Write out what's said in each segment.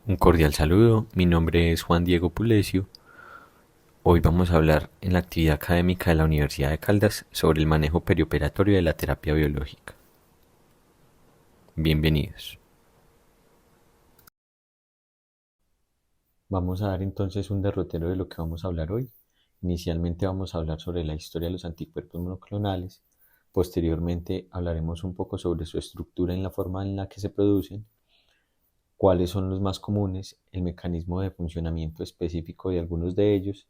Un cordial saludo, mi nombre es Juan Diego Pulesio. Hoy vamos a hablar en la actividad académica de la Universidad de Caldas sobre el manejo perioperatorio de la terapia biológica. Bienvenidos. Vamos a dar entonces un derrotero de lo que vamos a hablar hoy. Inicialmente vamos a hablar sobre la historia de los anticuerpos monoclonales. Posteriormente hablaremos un poco sobre su estructura en la forma en la que se producen, cuáles son los más comunes, el mecanismo de funcionamiento específico de algunos de ellos,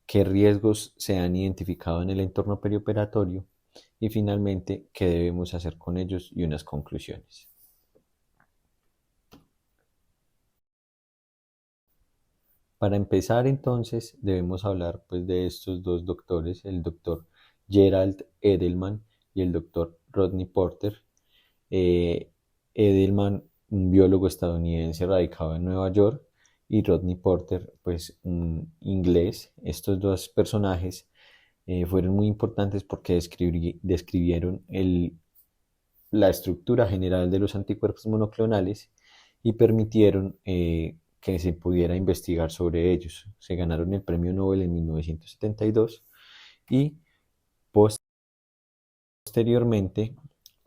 qué riesgos se han identificado en el entorno perioperatorio y finalmente qué debemos hacer con ellos y unas conclusiones. Para empezar entonces debemos hablar pues de estos dos doctores, el doctor Gerald Edelman y el doctor Rodney Porter. Eh, Edelman, un biólogo estadounidense radicado en Nueva York, y Rodney Porter, pues un inglés. Estos dos personajes fueron muy importantes porque describieron la estructura general de los anticuerpos monoclonales y permitieron que se pudiera investigar sobre ellos. Se ganaron el premio Nobel en 1972 y posteriormente,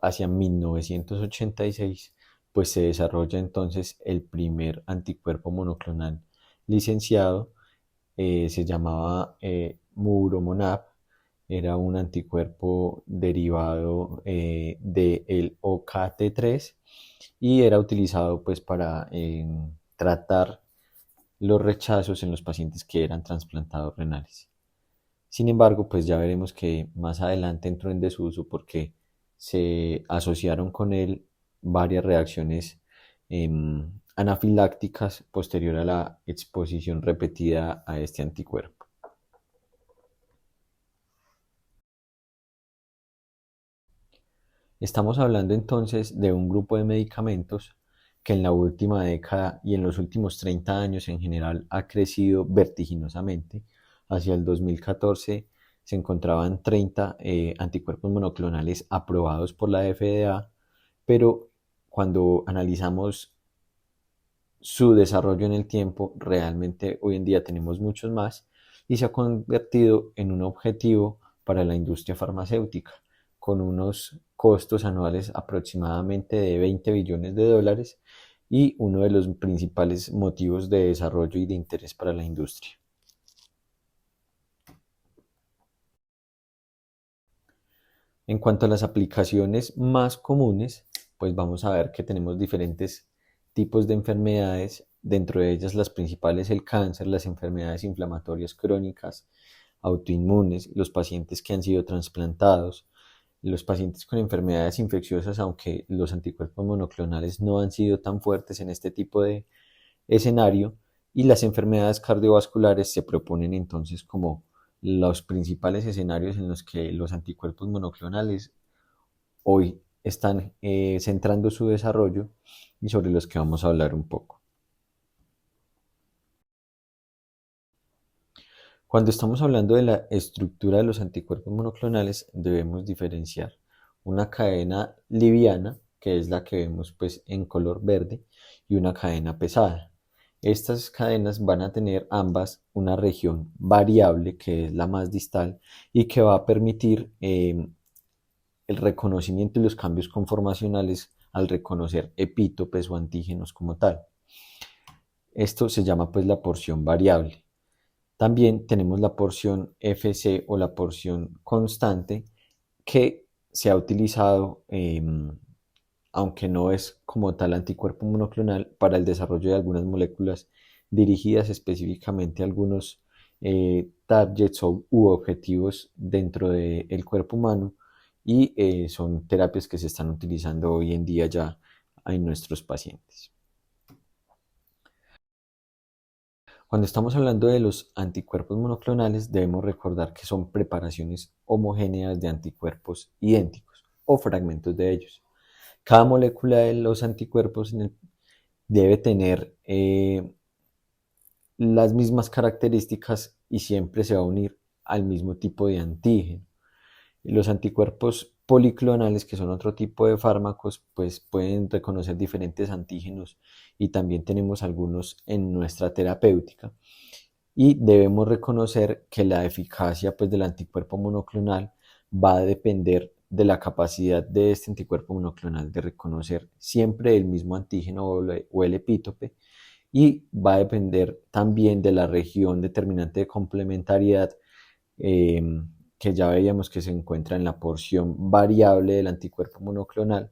hacia 1986, pues se desarrolla entonces el primer anticuerpo monoclonal licenciado. Se llamaba Muromonab. Era un anticuerpo derivado del OKT3 y era utilizado pues para tratar los rechazos en los pacientes que eran trasplantados renales. Sin embargo, pues ya veremos que más adelante entró en desuso porque se asociaron con él varias reacciones anafilácticas posterior a la exposición repetida a este anticuerpo. Estamos hablando entonces de un grupo de medicamentos que en la última década y en los últimos 30 años en general ha crecido vertiginosamente. Hacia el 2014 se encontraban 30 anticuerpos monoclonales aprobados por la FDA, pero cuando analizamos su desarrollo en el tiempo, realmente hoy en día tenemos muchos más y se ha convertido en un objetivo para la industria farmacéutica, con unos costos anuales aproximadamente de 20 billones de dólares y uno de los principales motivos de desarrollo y de interés para la industria. En cuanto a las aplicaciones más comunes, pues vamos a ver que tenemos diferentes tipos de enfermedades, dentro de ellas las principales el cáncer, las enfermedades inflamatorias crónicas, autoinmunes, los pacientes que han sido trasplantados, los pacientes con enfermedades infecciosas, aunque los anticuerpos monoclonales no han sido tan fuertes en este tipo de escenario, y las enfermedades cardiovasculares se proponen entonces como los principales escenarios en los que los anticuerpos monoclonales hoy están centrando su desarrollo y sobre los que vamos a hablar un poco. Cuando estamos hablando de la estructura de los anticuerpos monoclonales, debemos diferenciar una cadena liviana, que es la que vemos pues en color verde, y una cadena pesada. Estas cadenas van a tener ambas una región variable, que es la más distal, y que va a permitir el reconocimiento y los cambios conformacionales al reconocer epítopes o antígenos como tal. Esto se llama pues la porción variable. También tenemos la porción FC o la porción constante que se ha utilizado, aunque no es como tal anticuerpo monoclonal, para el desarrollo de algunas moléculas dirigidas específicamente a algunos targets u objetivos dentro del cuerpo humano y son terapias que se están utilizando hoy en día ya en nuestros pacientes. Cuando estamos hablando de los anticuerpos monoclonales, debemos recordar que son preparaciones homogéneas de anticuerpos idénticos o fragmentos de ellos. Cada molécula de los anticuerpos debe tener las mismas características y siempre se va a unir al mismo tipo de antígeno. Los anticuerpos policlonales, que son otro tipo de fármacos, pues pueden reconocer diferentes antígenos y también tenemos algunos en nuestra terapéutica. Y debemos reconocer que la eficacia pues, del anticuerpo monoclonal va a depender de la capacidad de este anticuerpo monoclonal de reconocer siempre el mismo antígeno o el epítope, y va a depender también de la región determinante de complementariedad, eh, que ya veíamos que se encuentra en la porción variable del anticuerpo monoclonal,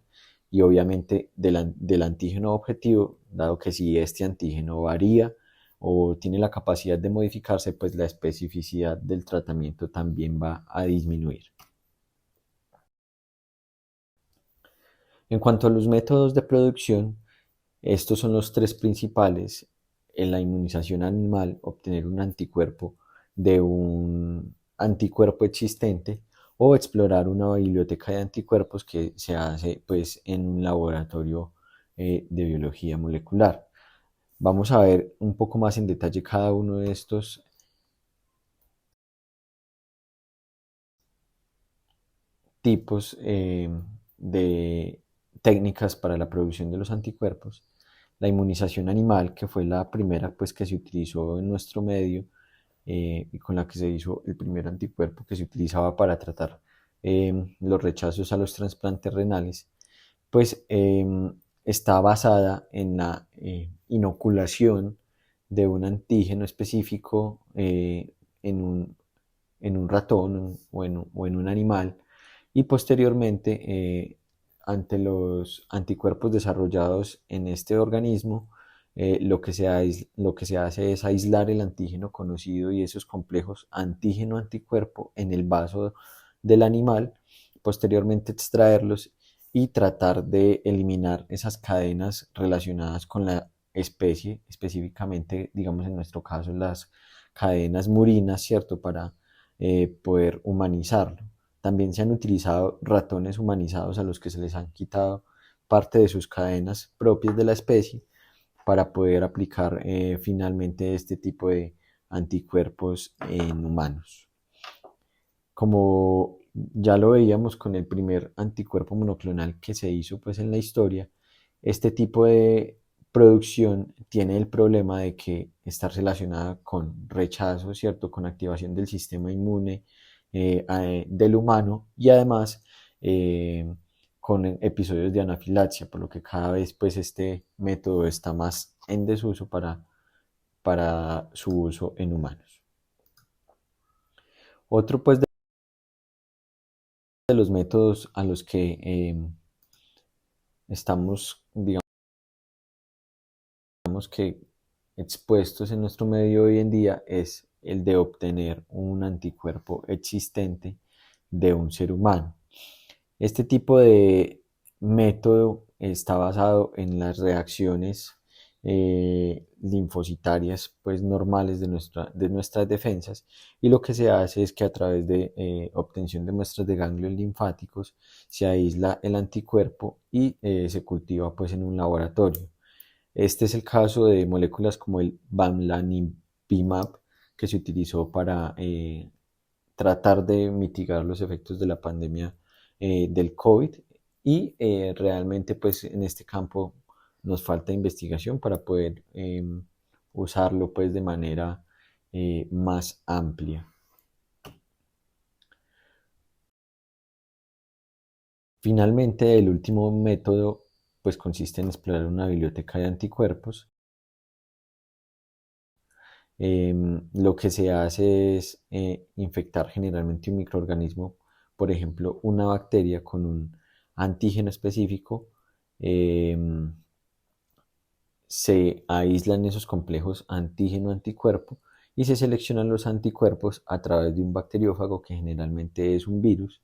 y obviamente del antígeno objetivo, dado que si este antígeno varía o tiene la capacidad de modificarse, pues la especificidad del tratamiento también va a disminuir. En cuanto a los métodos de producción, estos son los tres principales. En la inmunización animal, obtener un anticuerpo de un anticuerpo existente, o explorar una biblioteca de anticuerpos que se hace pues, en un laboratorio de biología molecular. Vamos a ver un poco más en detalle cada uno de estos tipos de técnicas para la producción de los anticuerpos. La inmunización animal, que fue la primera pues, que se utilizó en nuestro medio, y con la que se hizo el primer anticuerpo que se utilizaba para tratar los rechazos a los trasplantes renales, pues está basada en la inoculación de un antígeno específico en un, en un ratón o en un animal, y posteriormente, ante los anticuerpos desarrollados en este organismo, lo que se hace es aislar el antígeno conocido y esos complejos antígeno-anticuerpo en el vaso del animal, posteriormente extraerlos y tratar de eliminar esas cadenas relacionadas con la especie, específicamente, digamos en nuestro caso, las cadenas murinas, ¿cierto? Para poder humanizarlo. También se han utilizado ratones humanizados a los que se les han quitado parte de sus cadenas propias de la especie para poder aplicar finalmente este tipo de anticuerpos en humanos. Como ya lo veíamos con el primer anticuerpo monoclonal que se hizo pues, en la historia, este tipo de producción tiene el problema de que está relacionada con rechazo, ¿cierto? Con activación del sistema inmune del humano, y además con episodios de anafilaxia, por lo que cada vez pues, este método está más en desuso para su uso en humanos. Otro pues, de los métodos a los que estamos, digamos que expuestos en nuestro medio hoy en día, es el de obtener un anticuerpo existente de un ser humano. Este tipo de método está basado en las reacciones linfocitarias pues, normales de nuestras defensas, y lo que se hace es que a través de obtención de muestras de ganglios linfáticos se aísla el anticuerpo y se cultiva pues, en un laboratorio. Este es el caso de moléculas como el bamlanivimab, que se utilizó para tratar de mitigar los efectos de la pandemia del COVID, y realmente pues en este campo nos falta investigación para poder usarlo pues de manera más amplia. Finalmente, el último método pues consiste en explorar una biblioteca de anticuerpos. Lo que se hace es infectar generalmente un microorganismo, por ejemplo, una bacteria con un antígeno específico. em, Se aíslan esos complejos antígeno-anticuerpo y se seleccionan los anticuerpos a través de un bacteriófago, que generalmente es un virus,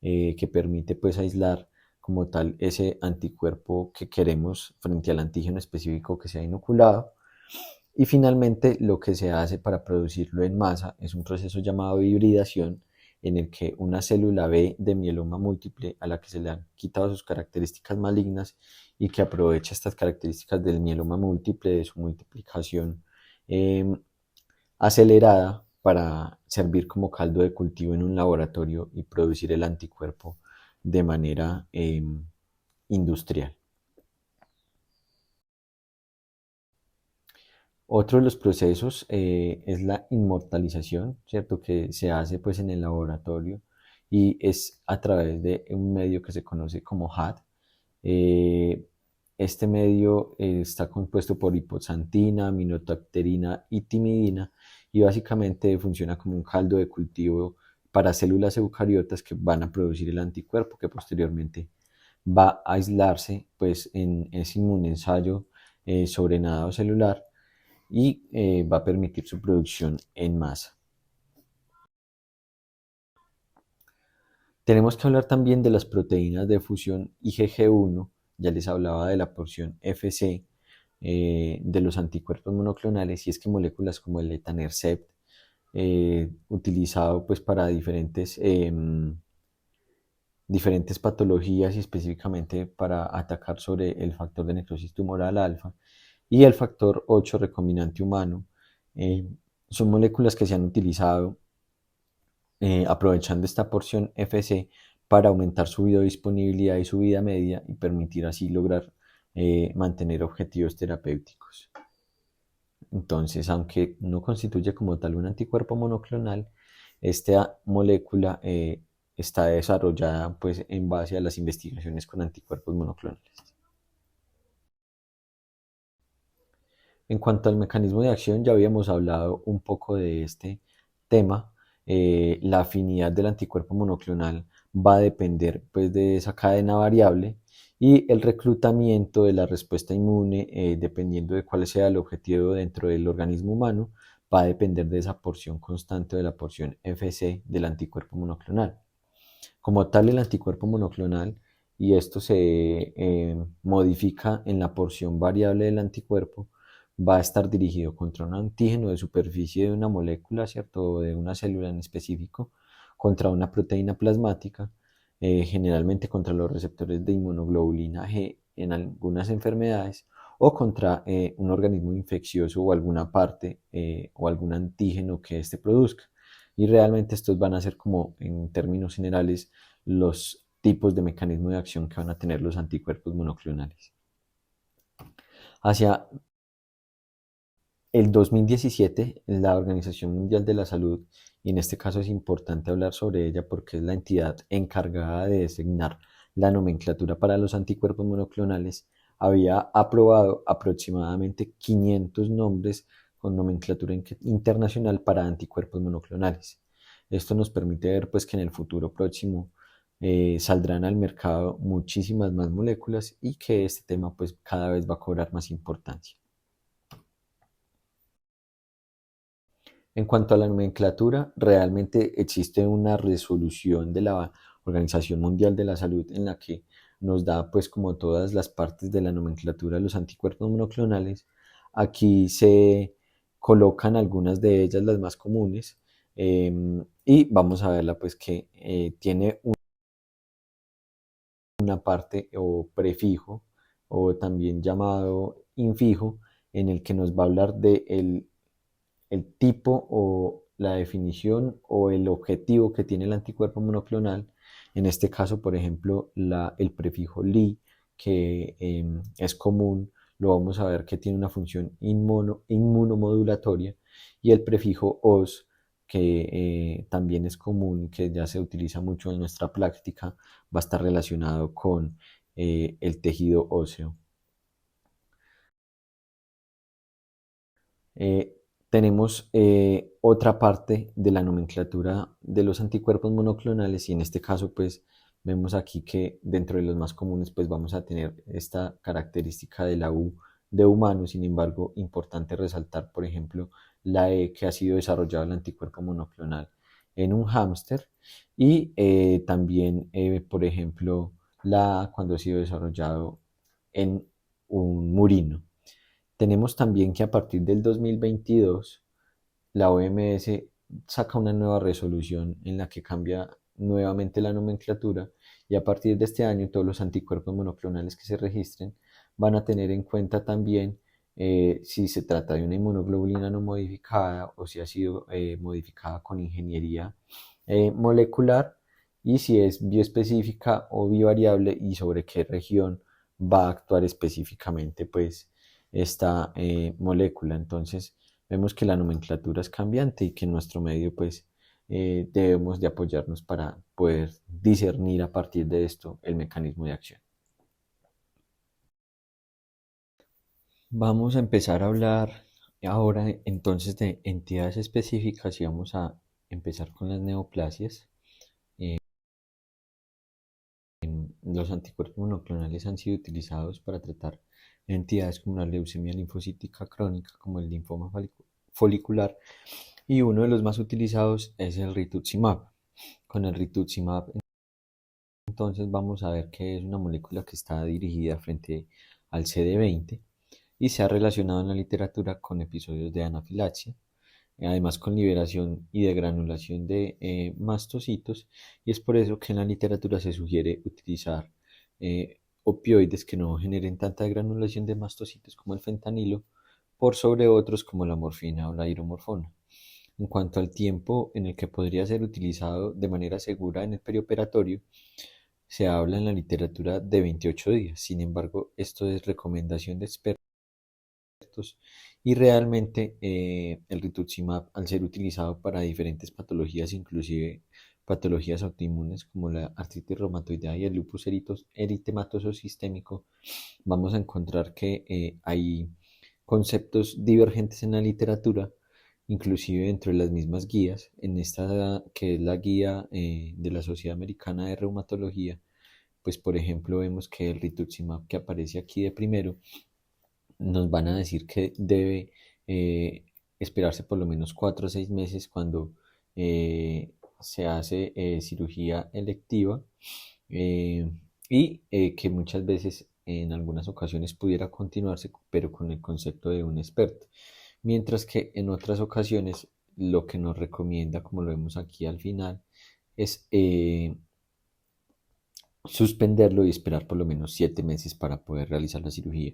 que permite pues aislar como tal ese anticuerpo que queremos frente al antígeno específico que se ha inoculado. Y finalmente, lo que se hace para producirlo en masa es un proceso llamado hibridación, en el que una célula B de mieloma múltiple, a la que se le han quitado sus características malignas y que aprovecha estas características del mieloma múltiple, de su multiplicación eh, acelerada, para servir como caldo de cultivo en un laboratorio y producir el anticuerpo de manera industrial. Otro de los procesos es la inmortalización, ¿cierto? Que se hace pues en el laboratorio y es a través de un medio que se conoce como HAT. Eh, este medio está compuesto por hipoxantina, aminobacterina y timidina y básicamente funciona como un caldo de cultivo para células eucariotas que van a producir el anticuerpo que posteriormente va a aislarse pues en ese inmunensayo sobrenadado celular y va a permitir su producción en masa. Tenemos que hablar también de las proteínas de fusión IgG1, ya les hablaba de la porción Fc de los anticuerpos monoclonales, y es que moléculas como el etanercept, utilizado pues para diferentes patologías y específicamente para atacar sobre el factor de necrosis tumoral alfa y el factor 8 recombinante humano, eh, son moléculas que se han utilizado aprovechando esta porción Fc para aumentar su biodisponibilidad y su vida media y permitir así lograr mantener objetivos terapéuticos. Entonces, aunque no constituye como tal un anticuerpo monoclonal, esta molécula está desarrollada pues, en base a las investigaciones con anticuerpos monoclonales. En cuanto al mecanismo de acción, ya habíamos hablado un poco de este tema. La afinidad del anticuerpo monoclonal va a depender pues, de esa cadena variable y el reclutamiento de la respuesta inmune, dependiendo de cuál sea el objetivo dentro del organismo humano, va a depender de esa porción constante de la porción Fc del anticuerpo monoclonal. Como tal, el anticuerpo monoclonal, y esto se modifica en la porción variable del anticuerpo, va a estar dirigido contra un antígeno de superficie de una molécula, ¿cierto? O de una célula en específico, contra una proteína plasmática, generalmente contra los receptores de inmunoglobulina G en algunas enfermedades, o contra un organismo infeccioso o alguna parte o algún antígeno que éste produzca. Y realmente estos van a ser como, en términos generales, los tipos de mecanismo de acción que van a tener los anticuerpos monoclonales. Hacia el 2017, la Organización Mundial de la Salud, y en este caso es importante hablar sobre ella porque es la entidad encargada de designar la nomenclatura para los anticuerpos monoclonales, había aprobado aproximadamente 500 nombres con nomenclatura internacional para anticuerpos monoclonales. Esto nos permite ver pues, que en el futuro próximo saldrán al mercado muchísimas más moléculas y que este tema pues, cada vez va a cobrar más importancia. En cuanto a la nomenclatura, realmente existe una resolución de la Organización Mundial de la Salud en la que nos da pues como todas las partes de la nomenclatura de los anticuerpos monoclonales. Aquí se colocan algunas de ellas, las más comunes, y vamos a verla pues que tiene una parte o prefijo o también llamado infijo en el que nos va a hablar de el tipo o la definición o el objetivo que tiene el anticuerpo monoclonal. En este caso, por ejemplo, el prefijo Li, que es común, lo vamos a ver que tiene una función inmunomodulatoria, y el prefijo OS, que también es común y que ya se utiliza mucho en nuestra práctica, va a estar relacionado con el tejido óseo. Eh, Tenemos otra parte de la nomenclatura de los anticuerpos monoclonales y en este caso pues vemos aquí que dentro de los más comunes pues vamos a tener esta característica de la U de humano. Sin embargo, importante resaltar por ejemplo la E, que ha sido desarrollado el anticuerpo monoclonal en un hámster, y también por ejemplo la A cuando ha sido desarrollado en un murino. Tenemos también que a partir del 2022 la OMS saca una nueva resolución en la que cambia nuevamente la nomenclatura, y a partir de este año todos los anticuerpos monoclonales que se registren van a tener en cuenta también si se trata de una inmunoglobulina no modificada o si ha sido modificada con ingeniería molecular, y si es bioespecífica o bivariable y sobre qué región va a actuar específicamente pues esta molécula. Entonces vemos que la nomenclatura es cambiante y que en nuestro medio pues debemos de apoyarnos para poder discernir a partir de esto el mecanismo de acción. Vamos a empezar a hablar ahora entonces de entidades específicas y vamos a empezar con las neoplasias. Los anticuerpos monoclonales han sido utilizados para tratar entidades como la leucemia linfocítica crónica, como el linfoma folicular, y uno de los más utilizados es el rituximab. Con el rituximab, entonces vamos a ver que es una molécula que está dirigida frente al CD20 y se ha relacionado en la literatura con episodios de anafilaxia, además con liberación y degranulación de mastocitos, y es por eso que en la literatura se sugiere utilizar opioides que no generen tanta degranulación de mastocitos como el fentanilo, por sobre otros como la morfina o la hidromorfona. En cuanto al tiempo en el que podría ser utilizado de manera segura en el perioperatorio, se habla en la literatura de 28 días. Sin embargo, esto es recomendación de expertos y realmente el rituximab, al ser utilizado para diferentes patologías, inclusive patologías autoinmunes como la artritis reumatoidea y el lupus eritematoso sistémico, vamos a encontrar que hay conceptos divergentes en la literatura, inclusive dentro de las mismas guías. En esta que es la guía de la Sociedad Americana de Reumatología, pues por ejemplo vemos que el rituximab que aparece aquí de primero nos van a decir que debe esperarse por lo menos 4 o 6 meses cuando se hace cirugía electiva, eh, y que muchas veces en algunas ocasiones pudiera continuarse, pero con el concepto de un experto. Mientras que en otras ocasiones lo que nos recomienda, como lo vemos aquí al final, es suspenderlo y esperar por lo menos 7 meses para poder realizar la cirugía.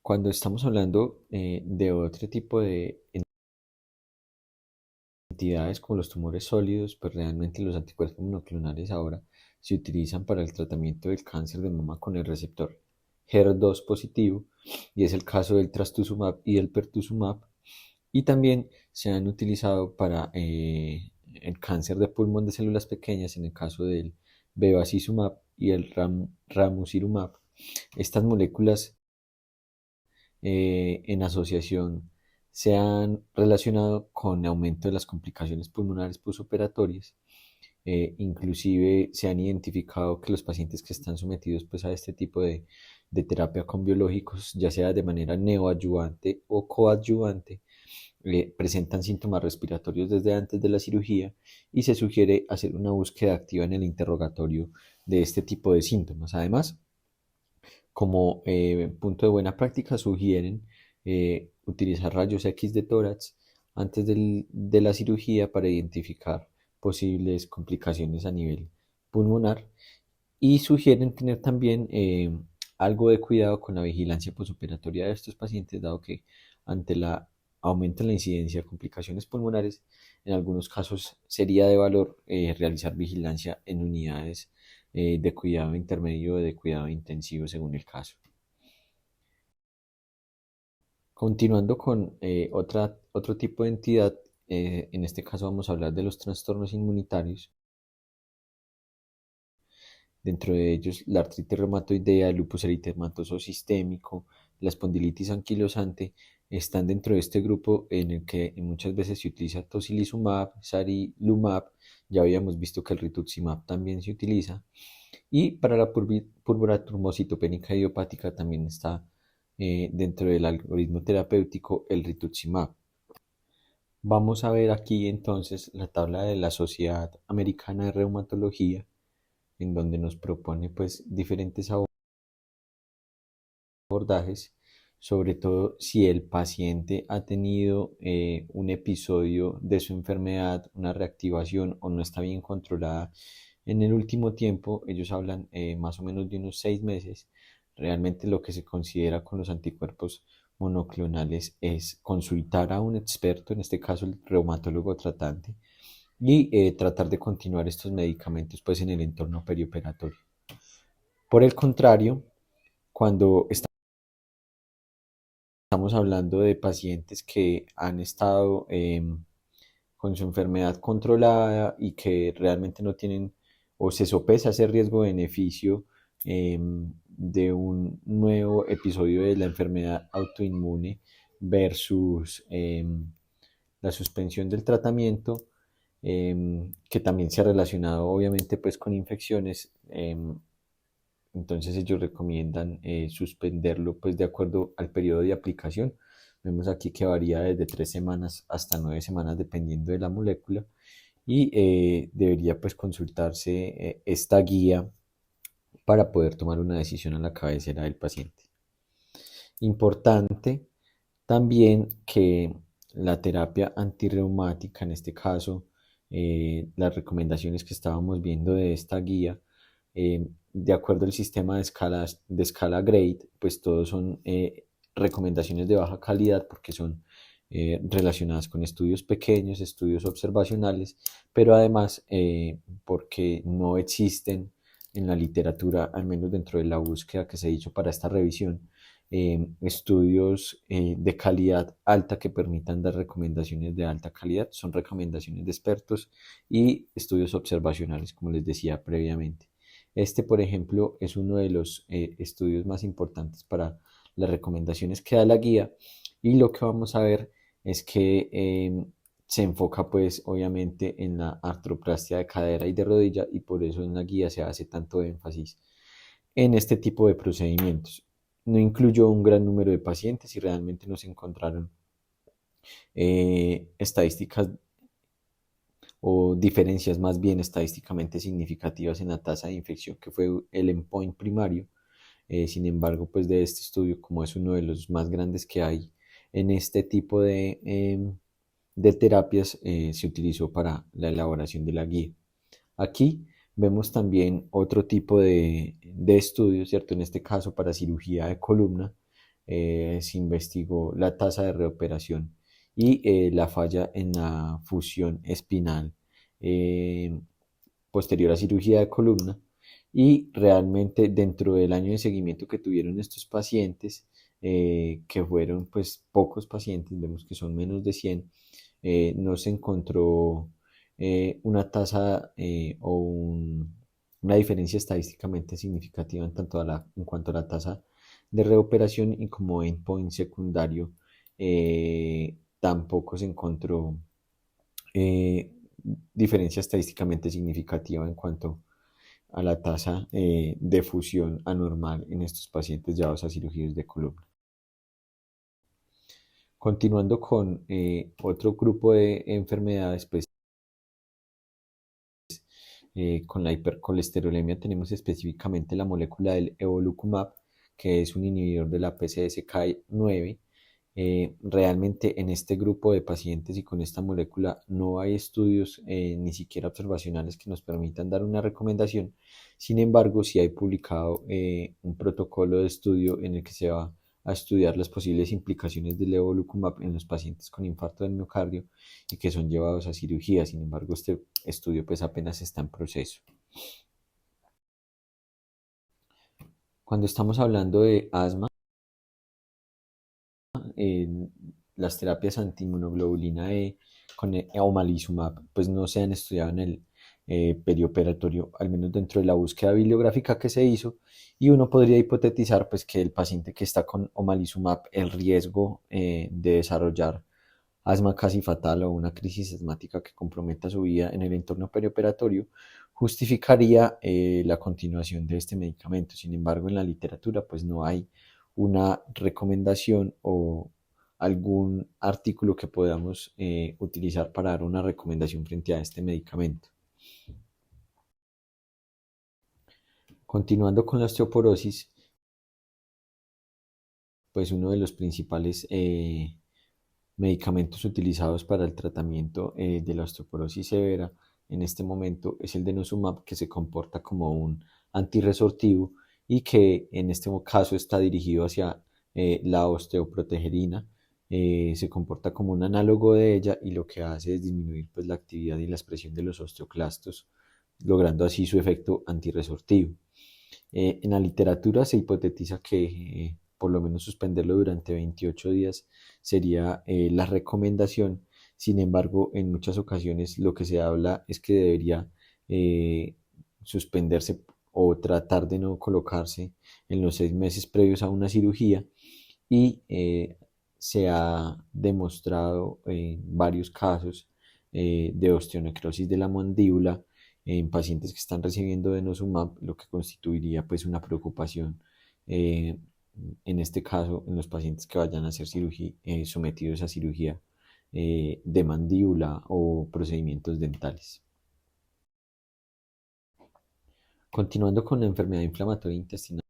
Cuando estamos hablando de otro tipo de entidades como los tumores sólidos, pues realmente los anticuerpos monoclonales ahora se utilizan para el tratamiento del cáncer de mama con el receptor HER2 positivo, y es el caso del trastuzumab y del pertuzumab, y también se han utilizado para el cáncer de pulmón de células pequeñas en el caso del bevacizumab y el ramucirumab. Estas moléculas en asociación se han relacionado con aumento de las complicaciones pulmonares posoperatorias. Inclusive se han identificado que los pacientes que están sometidos pues, a este tipo de terapia con biológicos, ya sea de manera neoadyuvante o coadyuvante, presentan síntomas respiratorios desde antes de la cirugía, y se sugiere hacer una búsqueda activa en el interrogatorio de este tipo de síntomas. Además, como punto de buena práctica sugieren utilizar rayos X de tórax antes de la cirugía para identificar posibles complicaciones a nivel pulmonar, y sugieren tener también algo de cuidado con la vigilancia posoperatoria de estos pacientes, dado que ante la aumento en la incidencia de complicaciones pulmonares, en algunos casos sería de valor realizar vigilancia en unidades de cuidado intermedio o de cuidado intensivo según el caso. Continuando con otro tipo de entidad, en este caso vamos a hablar de los trastornos inmunitarios. Dentro de ellos, la artritis reumatoidea, el lupus eritematoso sistémico, la espondilitis anquilosante están dentro de este grupo en el que muchas veces se utiliza tocilizumab, sarilumab. Ya habíamos visto que el rituximab también se utiliza. Y para la purpura trombocitopénica idiopática también está dentro del algoritmo terapéutico el rituximab. Vamos a ver aquí entonces la tabla de la Sociedad Americana de Reumatología, en donde nos propone pues diferentes abordajes, sobre todo si el paciente ha tenido un episodio de su enfermedad, una reactivación o no está bien controlada en el último tiempo. Ellos hablan más o menos de unos 6 meses. Realmente lo que se considera con los anticuerpos monoclonales es consultar a un experto, en este caso el reumatólogo tratante, y tratar de continuar estos medicamentos pues en el entorno perioperatorio. Por el contrario, cuando estamos hablando de pacientes que han estado con su enfermedad controlada y que realmente no tienen o se sopesa ese riesgo-beneficio de un nuevo episodio de la enfermedad autoinmune versus la suspensión del tratamiento, que también se ha relacionado obviamente pues con infecciones. Entonces ellos recomiendan suspenderlo pues de acuerdo al periodo de aplicación. Vemos aquí que varía desde 3 semanas hasta 9 semanas dependiendo de la molécula y debería pues consultarse esta guía para poder tomar una decisión a la cabecera del paciente. Importante también que la terapia antirreumática, en este caso, las recomendaciones que estábamos viendo de esta guía, de acuerdo al sistema de escala GRADE, pues todos son recomendaciones de baja calidad porque son relacionadas con estudios pequeños, estudios observacionales, pero además porque no existen en la literatura, al menos dentro de la búsqueda que se ha hecho para esta revisión, estudios de calidad alta que permitan dar recomendaciones de alta calidad. Son recomendaciones de expertos y estudios observacionales, como les decía previamente. Este, por ejemplo, es uno de los estudios más importantes para las recomendaciones que da la guía y lo que vamos a ver es que se enfoca pues obviamente en la artroplastia de cadera y de rodilla y por eso en la guía se hace tanto énfasis en este tipo de procedimientos. No incluyó un gran número de pacientes y realmente no se encontraron estadísticas o diferencias más bien estadísticamente significativas en la tasa de infección, que fue el endpoint primario. Sin embargo, pues de este estudio, como es uno de los más grandes que hay en este tipo de terapias, se utilizó para la elaboración de la guía. Aquí vemos también otro tipo de estudio, ¿cierto? En este caso, para cirugía de columna, se investigó la tasa de reoperación y la falla en la fusión espinal eh, posterior a cirugía de columna. Y realmente dentro del año de seguimiento que tuvieron estos pacientes, que fueron pues pocos pacientes, vemos que son menos de 100, no se encontró una tasa una diferencia estadísticamente significativa en cuanto a la tasa de reoperación y como endpoint secundario tampoco se encontró eh, diferencia estadísticamente significativa en cuanto a la tasa de fusión anormal en estos pacientes llevados a cirugías de columna. Continuando con otro grupo de enfermedades, pues con la hipercolesterolemia tenemos específicamente la molécula del evolucumab, que es un inhibidor de la PCSK9. Realmente en este grupo de pacientes y con esta molécula no hay estudios ni siquiera observacionales que nos permitan dar una recomendación. Sin embargo, sí hay publicado un protocolo de estudio en el que se va a estudiar las posibles implicaciones del evolucumab en los pacientes con infarto del miocardio y que son llevados a cirugía. Sin embargo, este estudio pues apenas está en proceso. Cuando estamos hablando de asma, las terapias antiinmunoglobulina E con omalizumab pues no se han estudiado en el perioperatorio, al menos dentro de la búsqueda bibliográfica que se hizo, y uno podría hipotetizar pues que el paciente que está con omalizumab, el riesgo de desarrollar asma casi fatal o una crisis asmática que comprometa su vida en el entorno perioperatorio justificaría la continuación de este medicamento. Sin embargo, en la literatura pues no hay una recomendación o algún artículo que podamos utilizar para dar una recomendación frente a este medicamento. Continuando con la osteoporosis, pues uno de los principales medicamentos utilizados para el tratamiento de la osteoporosis severa en este momento es el denosumab, que se comporta como un antirresortivo y que en este caso está dirigido hacia la osteoprotegerina se comporta como un análogo de ella y lo que hace es disminuir pues, la actividad y la expresión de los osteoclastos, logrando así su efecto antirresortivo. En la literatura se hipotetiza que por lo menos suspenderlo durante 28 días sería la recomendación. Sin embargo, en muchas ocasiones lo que se habla es que debería eh, suspenderse o tratar de no colocarse en los 6 meses previos a una cirugía y se ha demostrado en varios casos de osteonecrosis de la mandíbula en pacientes que están recibiendo denosumab, lo que constituiría pues una preocupación eh, en este caso en los pacientes que vayan a ser sometidos a cirugía de mandíbula o procedimientos dentales. Continuando con la enfermedad inflamatoria intestinal,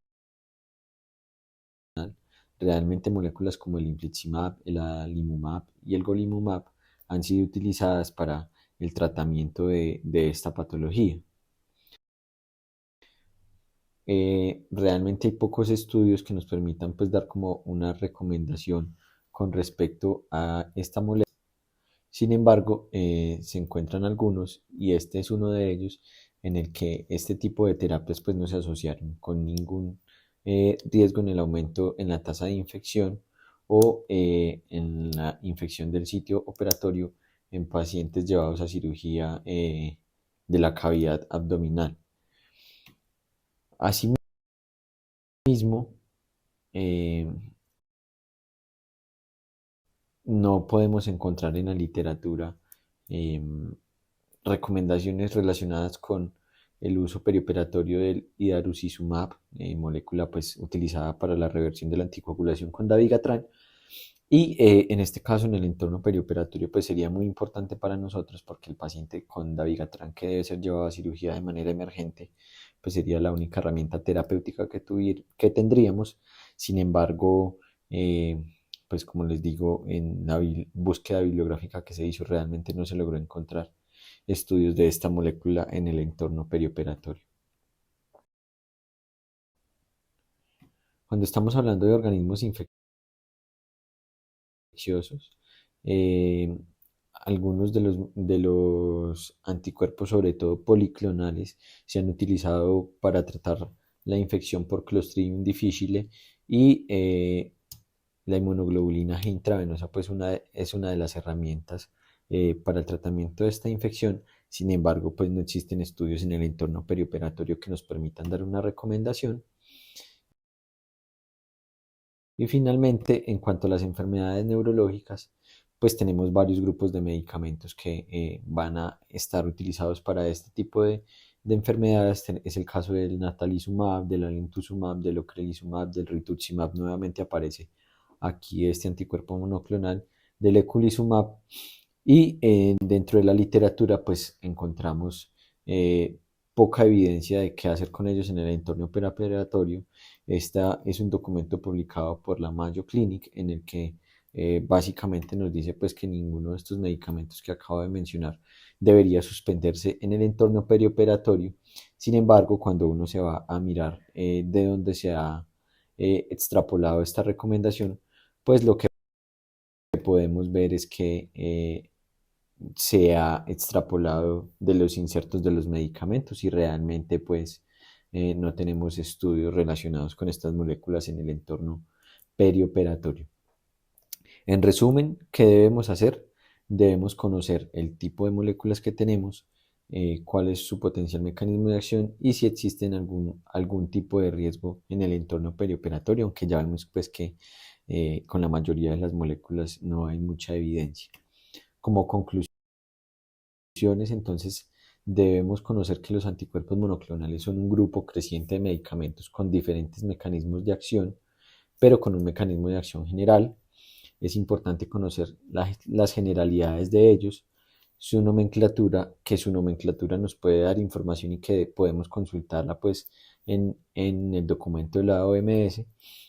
realmente moléculas como el infliximab, el adalimumab y el golimumab han sido utilizadas para el tratamiento de esta patología. Realmente hay pocos estudios que nos permitan pues dar como una recomendación con respecto a esta molécula. Sin embargo, se encuentran algunos y este es uno de ellos en el que este tipo de terapias pues no se asociaron con ningún riesgo en el aumento en la tasa de infección o en la infección del sitio operatorio en pacientes llevados a cirugía de la cavidad abdominal. Asimismo, eh, no podemos encontrar en la literatura em, recomendaciones relacionadas con el uso perioperatorio del idarucizumab, molécula pues utilizada para la reversión de la anticoagulación con dabigatran. Y en este caso, en el entorno perioperatorio, pues sería muy importante para nosotros porque el paciente con dabigatran que debe ser llevado a cirugía de manera emergente, pues sería la única herramienta terapéutica que tendríamos. Sin embargo, pues como les digo, en la búsqueda bibliográfica que se hizo realmente no se logró encontrar estudios de esta molécula en el entorno perioperatorio. Cuando estamos hablando de organismos infecciosos, eh, algunos de los anticuerpos, sobre todo policlonales, se han utilizado para tratar la infección por Clostridium difficile y la inmunoglobulina G intravenosa pues es una de las herramientas para el tratamiento de esta infección. Sin embargo, pues no existen estudios en el entorno perioperatorio que nos permitan dar una recomendación. Y finalmente, en cuanto a las enfermedades neurológicas, pues tenemos varios grupos de medicamentos que van a estar utilizados para este tipo de enfermedades. Es el caso del natalizumab, del alemtuzumab, del ocrelizumab, del rituximab. Nuevamente aparece aquí este anticuerpo monoclonal del eculizumab. Y dentro de la literatura, pues encontramos poca evidencia de qué hacer con ellos en el entorno preoperatorio. Esta es un documento publicado por la Mayo Clinic en el que básicamente nos dice pues que ninguno de estos medicamentos que acabo de mencionar debería suspenderse en el entorno perioperatorio. Sin embargo, cuando uno se va a mirar de dónde se ha extrapolado esta recomendación, pues lo que podemos ver es que se ha extrapolado de los insertos de los medicamentos y realmente pues no tenemos estudios relacionados con estas moléculas en el entorno perioperatorio. En resumen, ¿qué debemos hacer? Debemos conocer el tipo de moléculas que tenemos, cuál es su potencial mecanismo de acción y si existen algún tipo de riesgo en el entorno perioperatorio, aunque ya vemos pues que con la mayoría de las moléculas no hay mucha evidencia. Como conclusión, entonces, debemos conocer que los anticuerpos monoclonales son un grupo creciente de medicamentos con diferentes mecanismos de acción, pero con un mecanismo de acción general. Es importante conocer las generalidades de ellos, que su nomenclatura nos puede dar información y que podemos consultarla pues en el documento de la OMS.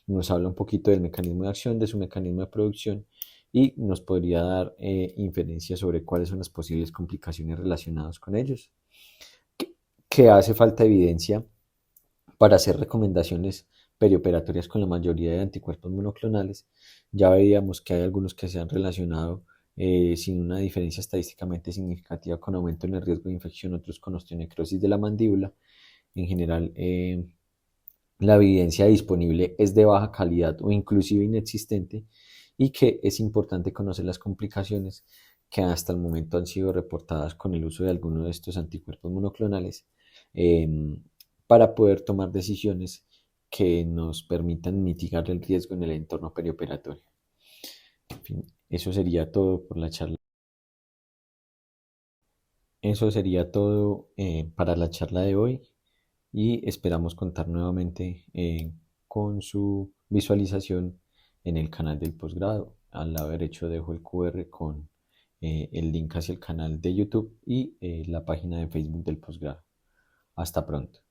Nos habla un poquito del mecanismo de acción, de su mecanismo de producción y nos podría dar inferencias sobre cuáles son las posibles complicaciones relacionadas con ellos. ¿Qué hace falta evidencia para hacer recomendaciones perioperatorias con la mayoría de anticuerpos monoclonales. Ya veíamos que hay algunos que se han relacionado sin una diferencia estadísticamente significativa con aumento en el riesgo de infección, otros con osteonecrosis de la mandíbula. En general, la evidencia disponible es de baja calidad o inclusive inexistente y que es importante conocer las complicaciones que hasta el momento han sido reportadas con el uso de alguno de estos anticuerpos monoclonales em, para poder tomar decisiones que nos permitan mitigar el riesgo en el entorno perioperatorio. En fin, eso sería todo por la charla. Eso sería todo para la charla de hoy y esperamos contar nuevamente con su visualización en el canal del posgrado. Al lado derecho dejo el QR con el link hacia el canal de YouTube y la página de Facebook del posgrado. Hasta pronto.